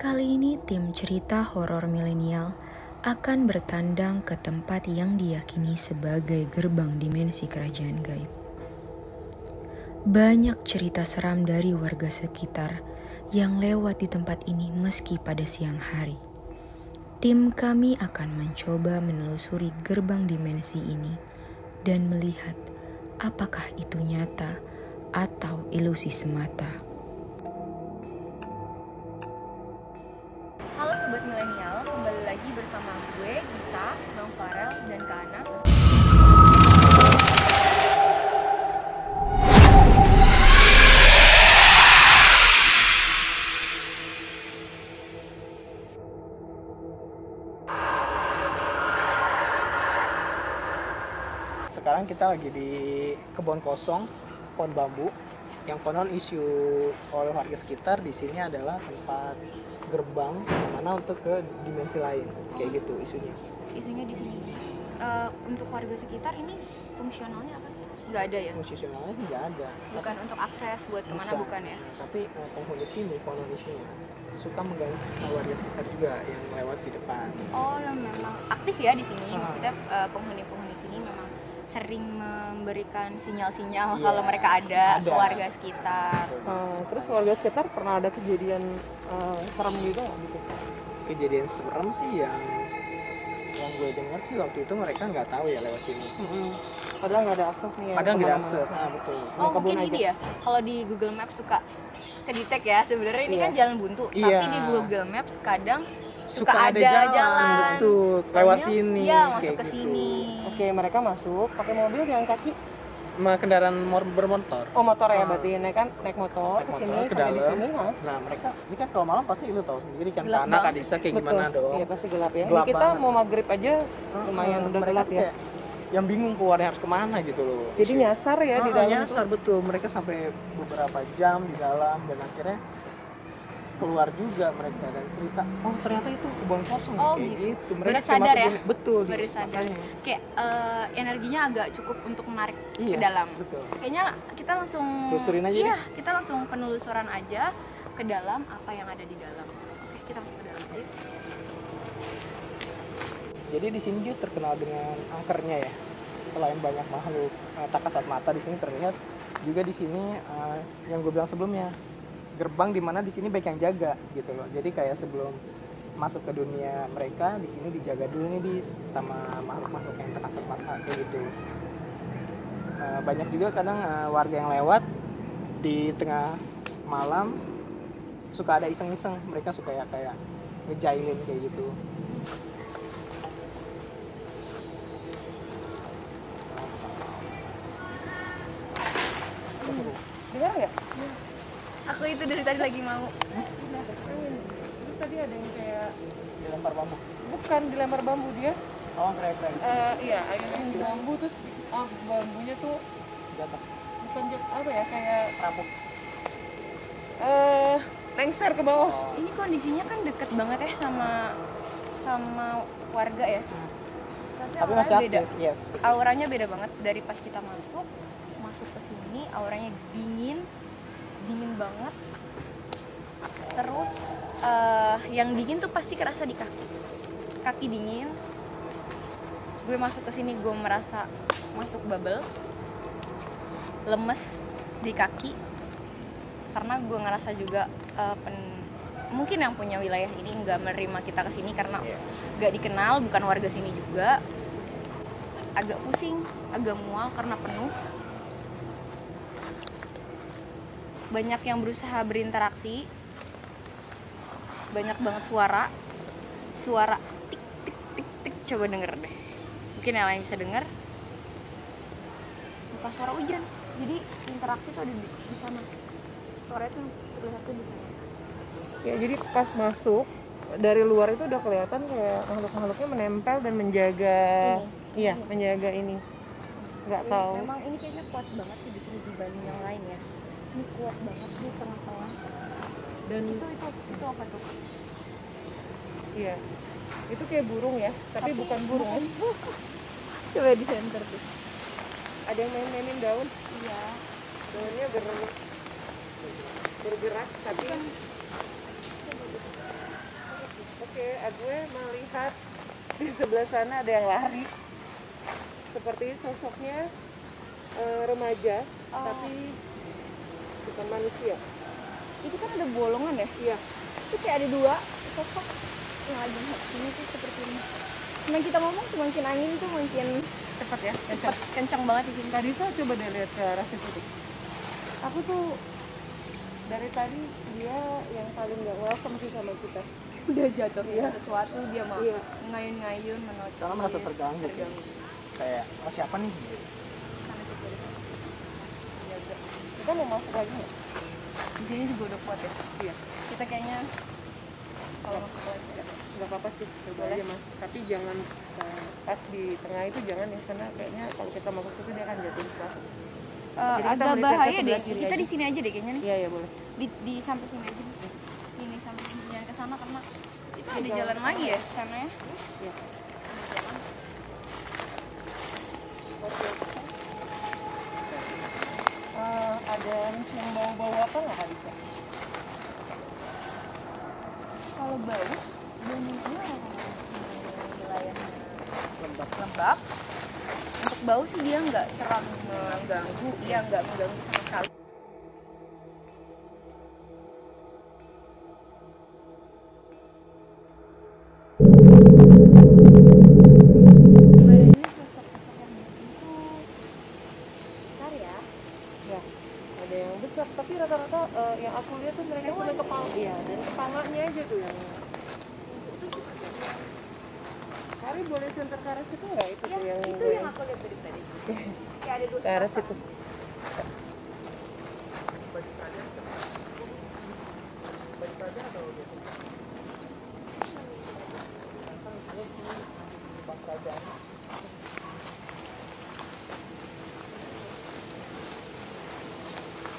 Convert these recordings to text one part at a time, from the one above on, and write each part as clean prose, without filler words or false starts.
Kali ini tim cerita horor milenial akan bertandang ke tempat yang diyakini sebagai gerbang dimensi kerajaan gaib. Banyak cerita seram dari warga sekitar yang lewat di tempat ini meski pada siang hari. Tim kami akan mencoba menelusuri gerbang dimensi ini dan melihat apakah itu nyata atau ilusi semata. Halo Sobat Milenial, kembali lagi bersama gue, Gisa, Bang Farel, dan Kak Ana. Sekarang kita lagi di kebun kosong, pohon bambu, yang konon isu oleh warga sekitar di sini adalah tempat gerbang mana untuk ke dimensi lain, kayak gitu isunya. Isunya di sini. Untuk warga sekitar ini fungsionalnya apa sih? Nggak ada ya? Fungsionalnya sih nggak ada. Bukan untuk akses buat kemana, bukan ya? Tapi penghuni sini, konon isunya suka mengganggu warga sekitar juga yang lewat di depan. Oh, yang memang aktif ya di sini. Maksudnya penghuni-penghuni sini memang sering memberikan sinyal-sinyal kalau mereka ada ke warga sekitar. Terus warga sekitar pernah ada kejadian serem juga nggak gitu? Kejadian serem sih yang gue dengar sih waktu itu mereka nggak tahu ya lewat sini. Padahal nggak ada akses nih ya. Padahal nggak ada akses, betul. Oh, mungkin ini ya. Kalau di Google Maps suka kedetek ya. Sebenarnya ini kan jalan buntu, tapi di Google Maps kadang suka ada jalan. Betul, lewat sini. Iya, masuk ke sini. Oke, mereka masuk pakai mobil jalan kaki. Kendaraan bermotor. Oh, motor ya berarti naik motor ke sini ke dalam. Sini, nah, mereka ini kan kalau malam pasti lu tahu sendiri kan Gelap karena Kadisa kayak gimana dong. Iya, pasti gelap ya. Gelap Ini kita banget. mau maghrib aja lumayan udah gelap ya. Yang bingung keluarnya harus kemana gitu loh. Jadi nyasar ya di dalam. Nyasar betul. Mereka sampai beberapa jam di dalam dan akhirnya keluar juga mereka dan cerita, oh ternyata itu kebun kosong kayak gitu. Mereka baru sadar ya? Betul. Baru sadar. Kayak energinya agak cukup untuk menarik ke Iya, dalam. Betul. Kayaknya kita langsung telusurin aja. Iya, kita langsung penelusuran aja ke dalam apa yang ada di dalam. Oke, kita masuk ke dalam aja. Jadi di sini juga terkenal dengan angkernya ya. Selain banyak makhluk tak kasat mata di sini terlihat juga di sini yang gue bilang sebelumnya gerbang di mana di sini baik yang jaga gitu loh. Jadi kayak sebelum masuk ke dunia mereka di sini dijaga dulu nih sama makhluk-makhluk yang tak kasat mata kayak gitu. Banyak juga kadang warga yang lewat di tengah malam suka ada iseng-iseng, mereka suka ya kayak ngejailin kayak gitu. Dengar ya? Aku itu dari tadi lagi mau. Terus tadi ada yang kayak Dilempar bambu. bukan dilempar bambu dia. Oh, keren. Iya, akhirnya di bambu terus bambunya tuh Jatuh. bukan apa ya kayak Rapuh. lengser ke bawah. Ini kondisinya kan deket banget ya sama warga ya. Tapi masih beda. aktif. Yes. Auranya beda banget dari pas kita masuk ke sini, auranya dingin banget. Terus yang dingin tuh pasti kerasa di kaki dingin. Gue masuk ke sini gue merasa masuk bubble, lemes di kaki karena gue ngerasa juga mungkin yang punya wilayah ini nggak menerima kita ke sini karena nggak dikenal, bukan warga sini juga. Agak pusing, agak mual karena penuh. Banyak yang berusaha berinteraksi, banyak banget suara tik tik tik tik. Coba denger deh, mungkin yang lain bisa denger. Bukan suara hujan, jadi interaksi tuh ada di sana. Suara itu terlihat tuh di sana. Ya, jadi pas masuk dari luar itu udah kelihatan kayak makhluk-makhluknya menempel dan menjaga menjaga ini. Nggak tahu. Memang ini kayaknya kuat banget sih di sini dibanding yang lain ya. Ini kuat banget di tengah-tengah. Dan itu apa tuh? Iya. Itu kayak burung ya, tapi bukan burung. Coba di center tuh. Ada yang main-mainin daun. Iya. Daunnya bergerak tapi Oke, gue melihat di sebelah sana ada yang lari. Seperti sosoknya remaja, tapi bukan manusia. Itu kan ada bolongan ya? Iya. Itu kayak ada dua sosok yang lagi ini tuh seperti ini. Semakin kita ngomong semakin angin tuh makin Cepat ya. cepat, kencang banget di sini. Tadi tuh coba deh lihat ke arah situ. Aku tuh dari tadi dia yang paling nggak welcome sih sama kita. Udah jatuh Iya. sesuatu dia mah Iya. ngayun-ngayun menotong. Karena merasa terganggu. Kayak oh siapa nih? Kita mau masuk lagi nggak? Di sini juga udah kuat ya. Iya. Kita kayaknya kalau masuk lagi ya. Nggak apa-apa sih, coba aja mas. Tapi jangan pas di tengah itu jangan ya, karena kayaknya kalau kita masuk situ dia akan jatuh di bawah. Jadi kita Agak melihat ke bahaya sebelah deh. kiri Kita aja. di sini aja deh kayaknya nih. Iya ya boleh. Di sampai sini aja nih. Ini sampai sini jangan ke sana karena itu ada Jangan jalan ke lagi sana. ya sana ya. Iya. Ada yang bau-bau apa nggak kali ya? Kalau bau, baunya wilayahnya lembab. Untuk bau sih dia nggak terlalu mengganggu, dia nggak mengganggu sama sekali. Badannya sosok-sosok yang di sini tuh besar ya. Ya, ada yang besar, tapi rata-rata yang aku lihat tuh mereka cuma kepala, iya, dan kepalanya aja tuh yang. Kali boleh center ke arah situ nggak itu Ya, tuh yang itu yang aku lihat dari tadi. Kayak ada dua ke arah sepasang. situ.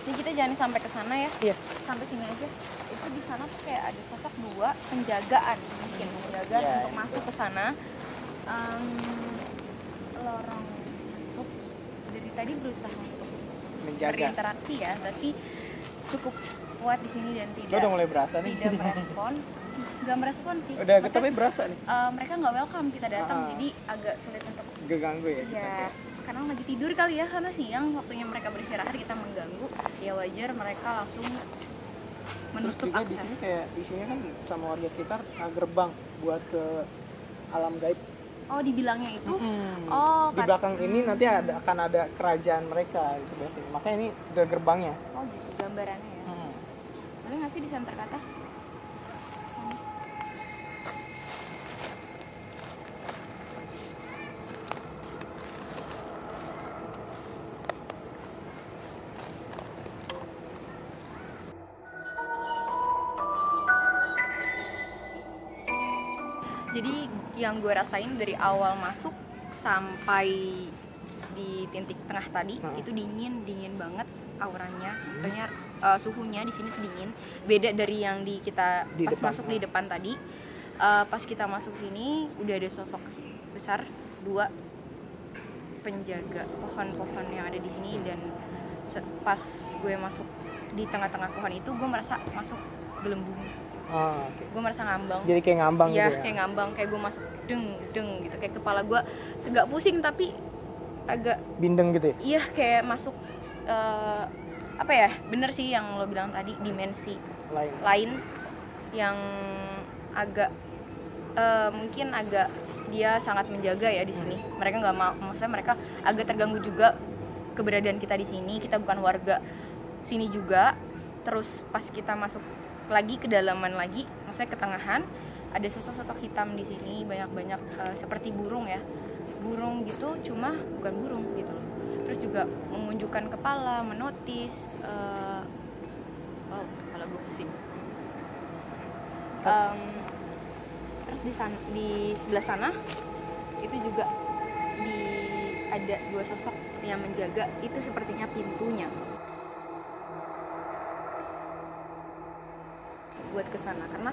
Ini kita jangan sampai ke sana ya. Iya. Sampai sini aja. Itu di sana tuh kayak ada sosok dua penjagaan mungkin penjagaan Iya, untuk masuk ke sana. Lorong masuk dari tadi berusaha untuk Menjaga. berinteraksi ya, tapi cukup kuat di sini dan Lo udah mulai berasa nih. tidak merespon. Nggak merespon sih. Udah Maksudnya, tapi berasa nih. mereka nggak welcome kita datang, Ah. jadi agak sulit untuk Geganggu ya. kita ya kayak. karena lagi tidur kali ya, karena siang waktunya mereka beristirahat kita mengganggu, ya wajar mereka langsung Terus menutup juga di akses. sini kayak di sini kan sama warga sekitar gerbang buat ke alam gaib. Oh, dibilangnya itu Hmm. oh Di belakang ini nanti akan ada kerajaan mereka di sebelah sini. Makanya ini udah gerbangnya. oh gitu gambarannya ya. Boleh nggak sih di center ke atas? Sana. Jadi yang gue rasain dari awal masuk sampai di titik tengah tadi itu dingin banget auranya, maksudnya suhunya di sini tuh dingin, beda dari yang di kita Di pas depan, masuk di depan tadi. Pas kita masuk sini udah ada sosok besar dua penjaga pohon-pohon yang ada di sini, dan pas gue masuk di tengah-tengah pohon itu gue merasa masuk gelembung. Oh, oke. Gue merasa ngambang. Jadi kayak ngambang Iya, gitu ya. kayak ngambang, kayak gue masuk deng gitu, kayak kepala gue agak pusing tapi agak Bindeng gitu ya. iya kayak masuk apa ya, bener sih yang lo bilang tadi, dimensi lain yang agak mungkin agak dia sangat menjaga ya di sini. Mereka nggak mau, maksudnya mereka agak terganggu juga keberadaan kita di sini. Kita bukan warga sini juga. Terus pas kita masuk lagi ke dalaman lagi, maksudnya ke tengahan, ada sosok-sosok hitam di sini banyak-banyak seperti burung ya, burung gitu, cuma bukan burung gitu loh. Terus juga menunjukkan kepala, menotis. Oh, kepala gue pusing. Terus di sebelah sana itu juga ada dua sosok yang menjaga, itu sepertinya pintunya buat ke sana, karena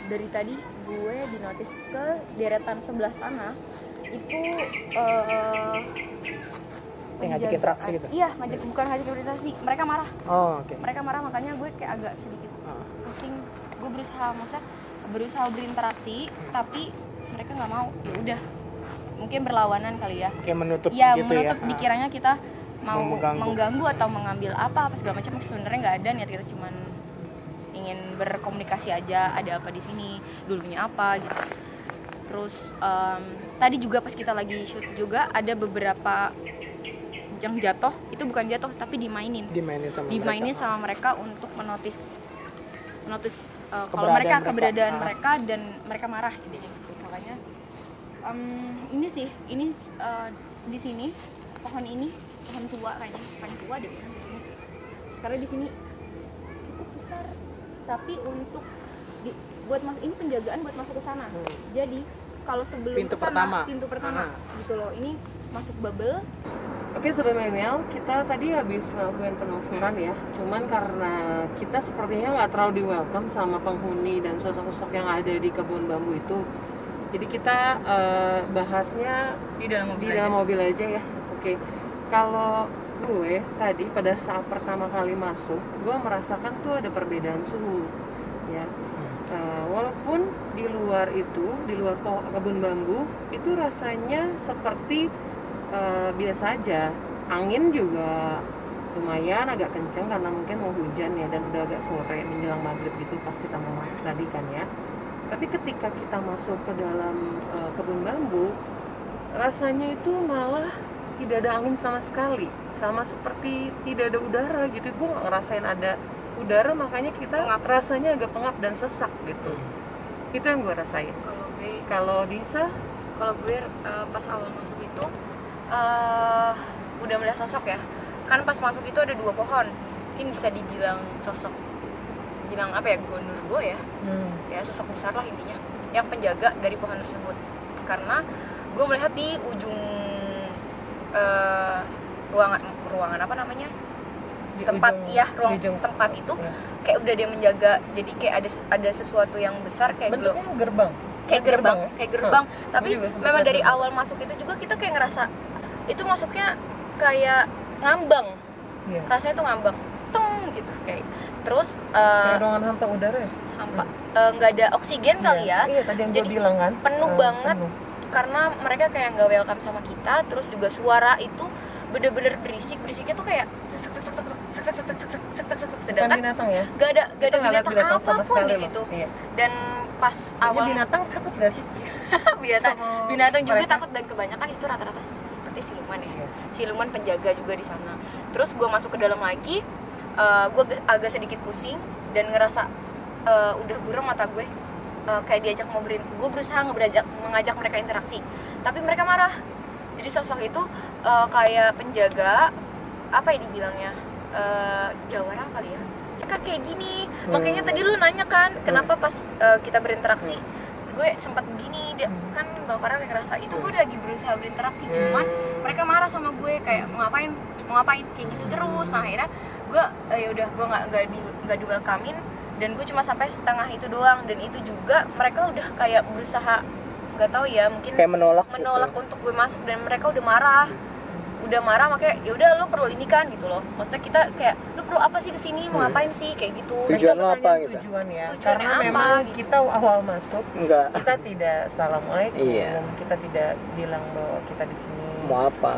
dari tadi gue dinotis ke deretan sebelah sana itu ngajak interaksi gitu. Iya, bukan ngajak interaksi, mereka marah. Oh, oke. Mereka marah, makanya gue kayak agak sedikit pusing. Gue berusaha, maksudnya berusaha berinteraksi tapi mereka nggak mau. Ya udah, mungkin berlawanan kali ya. Kayak menutup Ya gitu menutup ya. dikiranya kita mau Mengganggu. mengganggu atau mengambil apa segala macam. Sebenarnya nggak ada, niat kita cuman ingin berkomunikasi aja, ada apa di sini, dulunya apa gitu. Terus tadi juga pas kita lagi shoot juga ada beberapa yang jatuh, itu bukan jatuh tapi dimainin sama mereka untuk menotis kalau mereka keberadaan mereka dan mereka marah intinya gitu. Makanya ini di sini pohon tua kayaknya, paling tua deh kan di sini. Karena di sini cukup besar, tapi untuk buat ini penjagaan buat masuk ke sana. Jadi kalau sebelum Pintu kesana, pintu pertama gitu loh, ini masuk bubble. Oke, Sobat Milenial, kita tadi habis ngelakuin penelusuran ya. Cuman karena kita sepertinya nggak terlalu di welcome sama penghuni dan sosok-sosok yang ada di kebun bambu itu. Jadi kita bahasnya Di dalam mobil aja ya. Oke, kalau gue tadi pada saat pertama kali masuk, gue merasakan tuh ada perbedaan suhu ya. Walaupun di luar kebun bambu itu rasanya seperti biasa aja. Angin juga lumayan agak kenceng karena mungkin mau hujan ya, dan udah agak sore menjelang maghrib gitu pas kita mau masuk tadi kan ya. Tapi ketika kita masuk ke dalam kebun bambu, rasanya itu malah tidak ada angin sama sekali, sama seperti tidak ada udara gitu. Gue nggak ngerasain ada udara, makanya kita rasanya agak pengap dan sesak gitu. Itu yang gue rasain. Kalau Disa? Kalau gue pas awal masuk itu udah melihat sosok ya. Kan pas masuk itu ada 2 pohon. Mungkin bisa dibilang sosok, bilang apa ya, gondorwo ya. Ya sosok besar lah intinya, yang penjaga dari pohon tersebut. Karena gue melihat di ujung ruangan apa namanya? Tempat itu kayak udah dia menjaga. Jadi kayak ada sesuatu yang besar kayak bentuknya gerbang. Kayak gerbang. Tapi memang dari awal masuk itu juga kita kayak ngerasa itu masuknya kayak ngambang. Rasanya tuh ngambang, teng gitu kayak. Terus kayak ruangan hampa udara ya? Nggak ada oksigen kali ya. Iya, tadi yang gue jadi bilang kan. Penuh banget. Karena mereka kayak nggak welcome sama kita. Terus juga suara itu bener-bener berisiknya tuh kayak sedangkan binatang ya? Gak ada binatang apapun di situ. Dan pas awal binatang takut gak sih? binatang juga takut, dan kebanyakan itu rata-rata seperti siluman ya. Siluman penjaga juga di sana. Terus gue masuk ke dalam lagi, gue agak sedikit pusing dan ngerasa udah buram mata gue. Kayak diajak gue berusaha mengajak mereka interaksi, tapi mereka marah. Jadi sosok itu kayak penjaga, apa ya dibilangnya, jawara kali ya, kayak gini. Makanya tadi lu nanya kan kenapa pas kita berinteraksi gue sempat begini, kan Bang Farah kayak ngerasa itu gue lagi berusaha berinteraksi, cuman mereka marah sama gue kayak mau ngapain kayak gitu terus. Nah akhirnya gue ya udah, gue nggak di welcomein, dan gue cuma sampai setengah itu doang. Dan itu juga mereka udah kayak berusaha, nggak tahu ya, mungkin kayak menolak gitu, untuk gue masuk, dan mereka udah marah makanya ya udah, lu perlu ini kan gitu loh. Maksudnya kita kayak, lu perlu apa sih kesini, mau ngapain sih kayak gitu. Tujuan lo apa gitu? Tujuannya Tujuannya karena apa, memang gitu. kita awal masuk kita tidak assalamualaikum, kita tidak bilang bahwa kita di sini mau apa.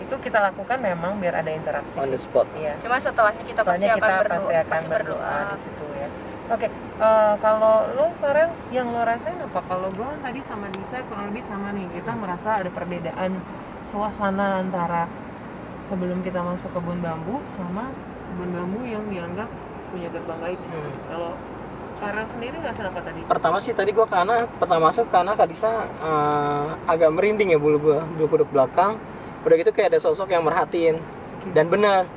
Itu kita lakukan memang biar ada interaksi on the spot. Iya. Cuma setelahnya kita pasti akan berdoa di situ ya. Oke, kalau lo Farel, yang lo rasain apa? Kalau gue tadi sama Disa kurang lebih sama nih, kita merasa ada perbedaan suasana antara sebelum kita masuk kebun bambu sama kebun bambu yang dianggap punya gerbang gaib. Kalau Farel sendiri ngerasain apa tadi? Pertama sih tadi gue masuk karena Kak Disa agak merinding ya, bulu kuduk belakang. Udah gitu kayak ada sosok yang merhatiin, dan benar.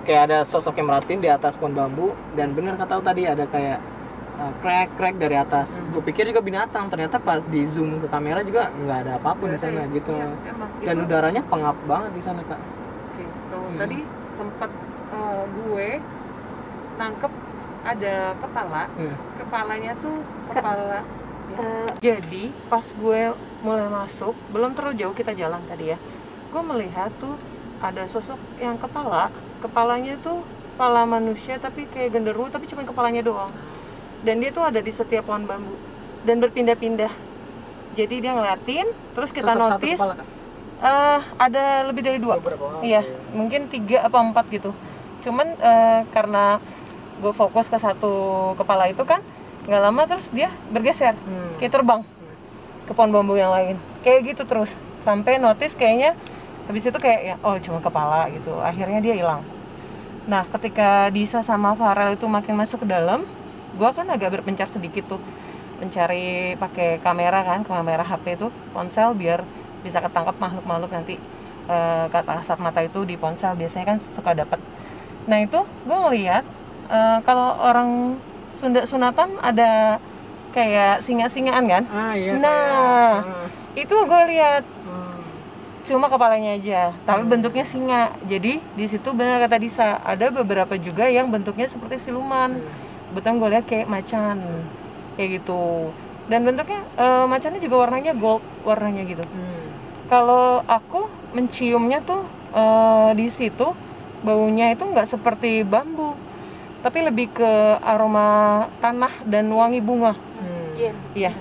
Kayak ada sosok yang merhatiin di atas pohon bambu, dan bener kata tadi ada kayak crack dari atas. Gue pikir juga binatang, ternyata pas di zoom ke kamera juga nggak ada apapun di sana gitu. Dan itu udaranya pengap banget di sana Kak. Oke. Tadi sempat gue nangkep ada kepalanya tuh kepala. Jadi pas gue mulai masuk, belum terlalu jauh kita jalan tadi ya, gue melihat tuh ada sosok yang kepalanya tuh kepala manusia tapi kayak genderuwo, tapi cuma kepalanya doang. dan dia tuh ada di setiap pohon bambu dan berpindah-pindah. Jadi dia ngeliatin, terus kita Tetap satu notice kepala, Kak? ada lebih dari 2. Beberapa? Iya, Oke. mungkin 3 apa 4 gitu. Cuman karena gue fokus ke satu kepala itu kan, nggak lama terus dia bergeser, kayak terbang ke pohon bambu yang lain. Kayak gitu terus, sampai notice kayaknya habis itu kayak ya, oh cuma kepala gitu. Akhirnya dia hilang. Nah, ketika Disa sama Farel itu makin masuk ke dalam, gue kan agak berpencar sedikit tuh, mencari pakai kamera kan, kamera HP itu, ponsel, biar bisa ketangkap makhluk-makhluk nanti kata kasat mata itu di ponsel biasanya kan suka dapet. Nah itu gue ngeliat kalau orang Sunda sunatan ada kayak singa-singaan kan. Iya. Nah itu gue lihat cuma kepalanya aja, tapi bentuknya singa. Jadi di situ benar kata Disa, ada beberapa juga yang bentuknya seperti siluman. Betul, gue lihat kayak macan kayak gitu. Dan bentuknya macannya juga warnanya gold, warnanya gitu. Kalau aku menciumnya tuh di situ baunya itu nggak seperti bambu, tapi lebih ke aroma tanah dan wangi bunga. Iya.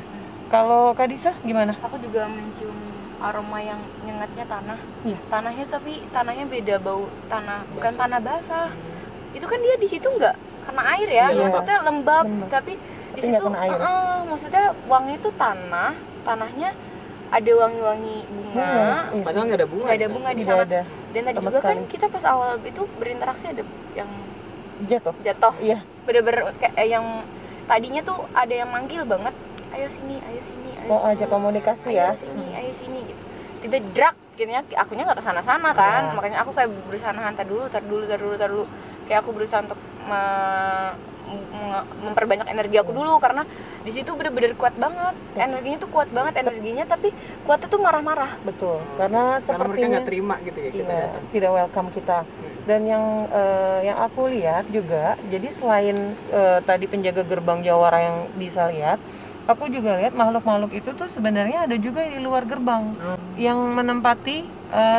Kalau Kak Disa gimana? Aku juga mencium aroma yang nyengatnya tanah. Iya. Tanahnya, tapi tanahnya beda bau tanah, bukan tanah basah. Itu kan dia di situ nggak kena air ya, Iya. maksudnya lembab, Lembab. tapi di Tapi situ nggak kena air. maksudnya wangi itu tanahnya ada wangi-wangi bunga. Iya. Padahal nggak ada bunga. Nggak ada bunga di Tidak sana. ada Dan tadi sama juga kan sekali. kita pas awal itu berinteraksi ada yang jatuh. jatuh. Iya. Bener-bener kayak yang tadinya tuh ada yang manggil banget, ayo sini, ayo sini, ayo Oh, sini, ajak komunikasi ayo ya. ayo sini gitu. Tiba drak, akhirnya akunya nggak kesana-sana kan, Ya. makanya aku kayak berusaha nahan, tar dulu, kayak aku berusaha untuk memperbanyak energi aku dulu, karena di situ bener-bener kuat banget, energinya tuh kuat banget energinya, tapi kuatnya tuh marah-marah. Betul. Karena Karena mereka sepertinya nggak terima gitu ya kita iya, datang. tidak welcome kita. Dan yang aku lihat juga, jadi selain tadi penjaga gerbang Jawara yang bisa lihat, aku juga lihat makhluk-makhluk itu tuh sebenarnya ada juga di luar gerbang yang menempati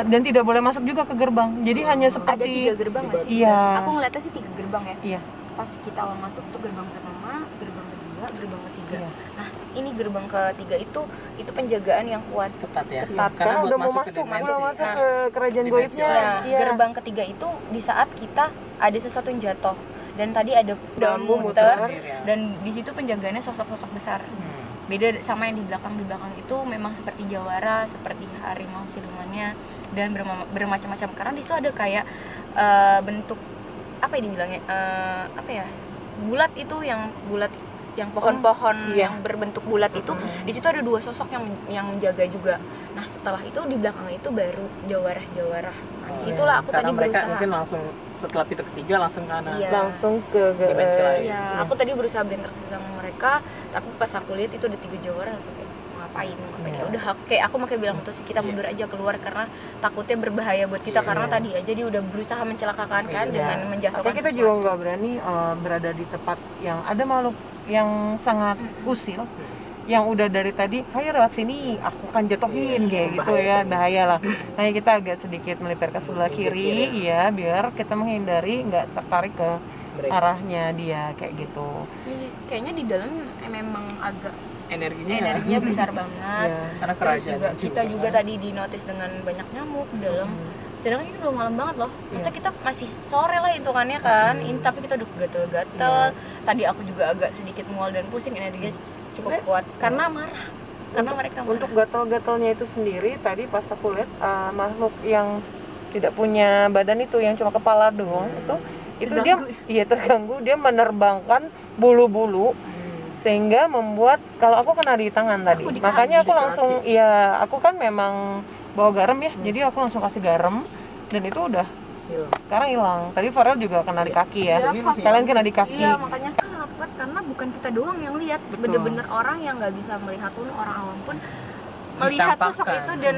dan tidak boleh masuk juga ke gerbang. Jadi hanya Ada 3 seperti gerbang nggak sih? Iya. Aku ngeliatnya sih 3 gerbang ya. Iya. Pas kita awal masuk tuh gerbang pertama, gerbang kedua, gerbang ketiga. Iya. Nah, ini gerbang ketiga itu penjagaan yang kuat. Ketat ya. Ketat. Karena buat udah mau ke masuk, dimensi. udah masuk Nah, ke kerajaan dimensi goibnya. lain. Iya. Gerbang ketiga itu di saat kita ada sesuatu yang jatuh, dan tadi ada daun Bambu muter, sendiri ya. dan di situ penjagaannya sosok-sosok besar. Beda sama yang di belakang itu memang seperti jawara, seperti harimau silumannya, dan bermacam-macam. Karena di situ ada kayak bentuk apa ya dibilangnya, apa ya, bulat itu, yang pohon-pohon iya. yang berbentuk bulat itu. Di situ ada 2 sosok yang menjaga juga. Nah, setelah itu di belakang itu baru jawara. Nah, disitulah aku Karena tadi mereka berusaha. mungkin langsung setelah pintu ketiga langsung ke kanan. Iya. Langsung ke Dimensi lain. Iya, aku tadi berusaha berinteraksi sama mereka, tapi pas aku lihat itu ada 3 jawara, langsung kayak ngapain. Ya udah, kayak aku makanya bilang terus kita mundur aja keluar, karena takutnya berbahaya buat kita, karena tadi aja dia udah berusaha mencelakakan kan, Iya. dengan menjatuhkan Tapi kita juga nggak berani berada di tempat yang ada makhluk yang sangat usil, yang udah dari tadi, ayo lewat sini, aku akan jatuhin kayak gitu ya, bahaya lah. Nah, kita agak sedikit melipir ke sebelah kiri, ya, biar kita menghindari nggak tertarik ke arahnya dia kayak gitu. Kayaknya di dalam memang agak energinya besar banget. Ya. karena Terus kerajaan juga kita juga kan. tadi dinotis dengan banyak nyamuk di dalam. Sedangkan ini udah malam banget loh. Maksudnya kita masih sore lah hitungannya kan. Ini tapi kita udah gatel-gatel. Tadi aku juga agak sedikit mual dan pusing, energinya cukup kuat karena marah. Karena mereka marah. Untuk gatal-gatalnya itu sendiri, tadi pas aku lihat makhluk yang tidak punya badan itu, yang cuma kepala doang, itu dia terganggu, dia menerbangkan bulu-bulu sehingga membuat, kalau aku kena di tangan tadi, Aku di makanya kaki. aku langsung, ya aku kan memang bawa garam ya, jadi aku langsung kasih garam dan itu udah sekarang hilang. Tadi Farel juga kena di kaki ya, kalian kena di kaki. Iya, makanya kan rapat, karena bukan kita doang yang lihat, bener-bener orang yang nggak bisa melihat pun, orang awam pun melihat sosok Ditampakkan. itu, dan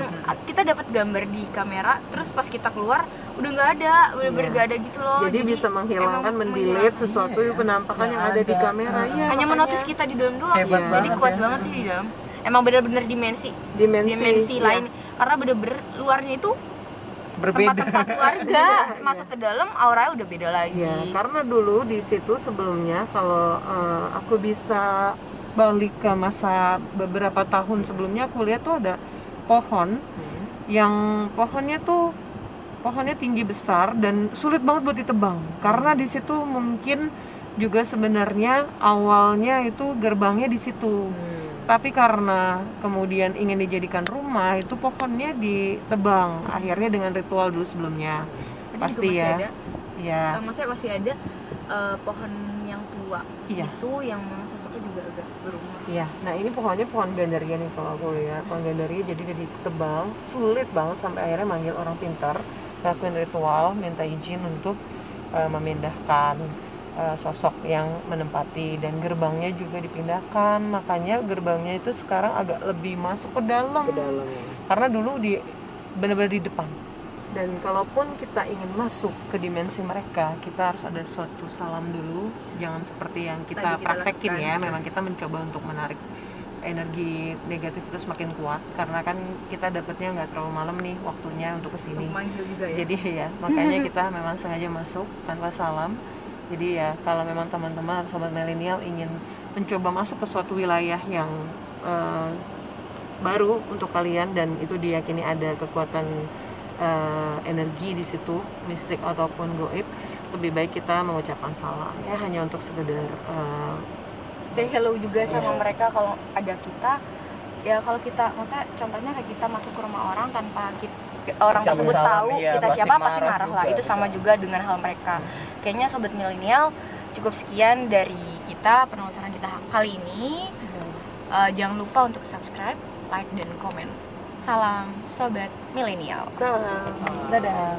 kita dapat gambar di kamera. Terus pas kita keluar udah nggak ada, bener-bener nggak ada gitu loh. Jadi bisa menghilangkan, emang mendelete sesuatu penampakan yang ada di kamera. Iya, hanya makanya menotis kita di dalam doang. Hebat Jadi banget kuat ya. banget sih di dalam. Emang bener-bener dimensi dimensi lain, karena bener-bener luarnya itu Berbeda. tempat-tempat warga. Masuk ke dalam auranya udah beda lagi. Ya, karena dulu di situ sebelumnya kalau aku bisa balik ke masa beberapa tahun sebelumnya, aku lihat tuh ada pohon yang pohonnya tinggi besar dan sulit banget buat ditebang. Karena di situ mungkin juga sebenarnya awalnya itu gerbangnya di situ. Tapi karena kemudian ingin dijadikan rumah, itu pohonnya ditebang. Akhirnya dengan ritual dulu sebelumnya. Tapi Pasti juga masih ya. ada, Ya. maksudnya masih ada pohon yang tua. Iya. Itu yang sosoknya juga agak berumur. Iya. Nah, ini pohonnya pohon gandaria nih kalau aku lihat. Pohon gandaria jadi udah ditebang, sulit banget sampai akhirnya manggil orang pintar, lakuin ritual, minta izin untuk memindahkan sosok yang menempati, dan gerbangnya juga dipindahkan. Makanya gerbangnya itu sekarang agak lebih masuk ke dalam. ya. Karena dulu benar-benar di depan. Dan kalaupun kita ingin masuk ke dimensi mereka, kita harus ada suatu salam dulu. Jangan seperti yang kita Tadi kita praktekin lakukan. ya. Memang kita mencoba untuk menarik energi negatif itu semakin kuat, karena kan kita dapatnya nggak terlalu malam nih waktunya untuk kesini. Untuk manggil juga ya. Jadi ya makanya kita memang sengaja masuk tanpa salam. Jadi ya kalau memang teman-teman sobat milenial ingin mencoba masuk ke suatu wilayah yang baru untuk kalian, dan itu diyakini ada kekuatan energi di situ, mistik ataupun goib, lebih baik kita mengucapkan salam ya, hanya untuk sekedar Say hello juga sama Iya. mereka kalau ada kita. Ya kalau kita, maksudnya contohnya kayak kita masuk ke rumah orang tanpa orang Ucapin tersebut salam, tahu iya, kita pasti siapa, pasti marah marah lah. juga, Itu sama betul. juga dengan hal mereka. Kayaknya sobat milenial cukup sekian dari kita penelusuran kita kali ini. Jangan lupa untuk subscribe, like, dan komen. Salam sobat milenial. Dadah.